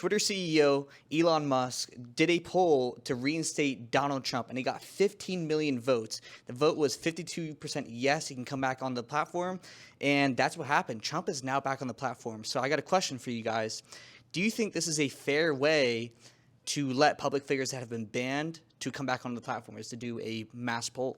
Twitter CEO Elon Musk did a poll to reinstate Donald Trump, and he got 15 million votes. The vote was 52% yes, he can come back on the platform, and that's what happened. Trump is now back on the platform. So I got a question for you guys. Do you think this is a fair way to let public figures that have been banned to come back on the platform, is to do a mass poll?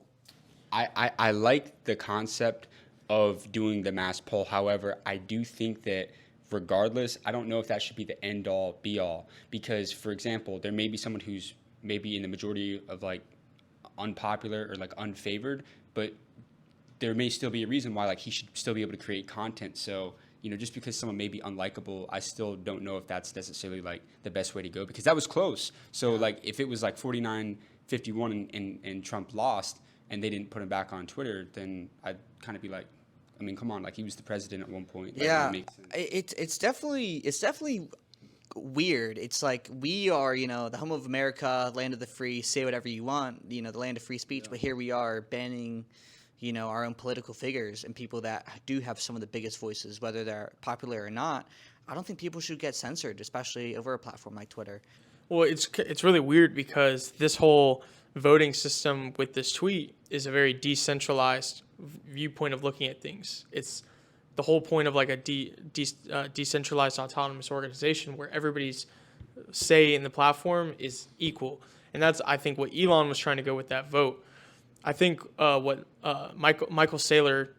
I like the concept of doing the mass poll. However, I do think that regardless, I don't know if that should be the end all be all, because, for example, there may be someone who's maybe in the majority of like unpopular or like unfavored, but there may still be a reason why like he should still be able to create content. So, just because someone may be unlikable, I still don't know if that's necessarily like the best way to go, because that was close. So like if it was like 49-51 and Trump lost and they didn't put him back on Twitter, then I'd kind of be like, I mean, come on, like he was the president at one point. Yeah, it's definitely weird. It's like we are, the home of America, land of the free, say whatever you want, the land of free speech. Yeah. But here we are banning, our own political figures and people that do have some of the biggest voices, whether they're popular or not. I don't think people should get censored, especially over a platform like Twitter. Well, it's really weird because this whole voting system with this tweet is a very decentralized viewpoint of looking at things. It's the whole point of like a decentralized autonomous organization where everybody's say in the platform is equal. And that's, I think, what Elon was trying to go with that vote. I think what Michael Saylor,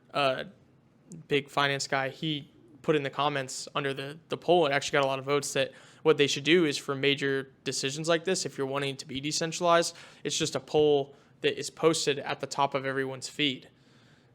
big finance guy, he put in the comments under the poll, it actually got a lot of votes, that what they should do is for major decisions like this, if you're wanting it to be decentralized, it's just a poll that is posted at the top of everyone's feed.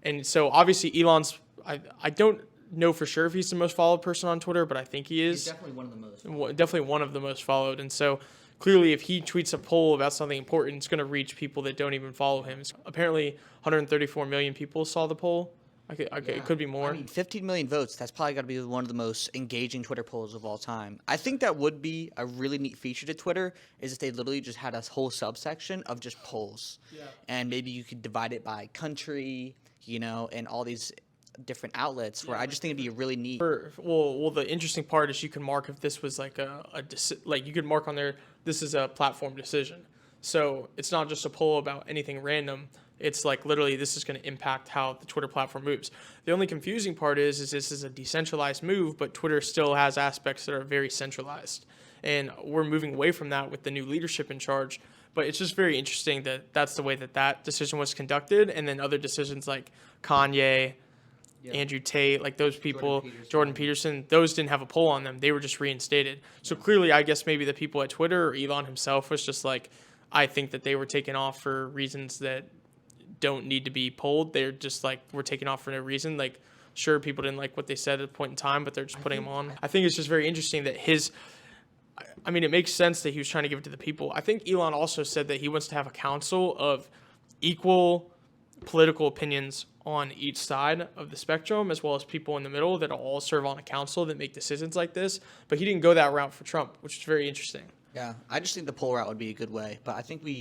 And so obviously Elon's, I don't know for sure if he's the most followed person on Twitter, but I think he is. He's definitely one of the most. Definitely one of the most followed. And so clearly if he tweets a poll about something important, it's going to reach people that don't even follow him. Apparently 134 million people saw the poll. Okay, yeah. It could be more. 15 million votes, that's probably got to be one of the most engaging Twitter polls of all time. I think that would be a really neat feature to Twitter, is if they literally just had a whole subsection of just polls. Yeah. And maybe you could divide it by country, and all these different outlets, where I just think it'd be really neat. Well, the interesting part is you can mark if this was like you could mark on there, this is a platform decision. So it's not just a poll about anything random. It's like literally this is going to impact how the Twitter platform moves. The only confusing part is this is a decentralized move, but Twitter still has aspects that are very centralized. And we're moving away from that with the new leadership in charge. But it's just very interesting that that's the way that decision was conducted. And then other decisions like Kanye, Andrew Tate, like those people, Jordan Peterson, those didn't have a poll on them. They were just reinstated. So clearly, I guess maybe the people at Twitter or Elon himself was just like, I think that they were taken off for reasons that don't need to be polled. They're just like, we're taken off for no reason. Like, sure, people didn't like what they said at a point in time, but they're just putting them on. I think it's just very interesting that it makes sense that he was trying to give it to the people. I think Elon also said that he wants to have a council of equal political opinions on each side of the spectrum, as well as people in the middle that all serve on a council that make decisions like this. But he didn't go that route for Trump, which is very interesting. Yeah, I just think the poll route would be a good way. But I think we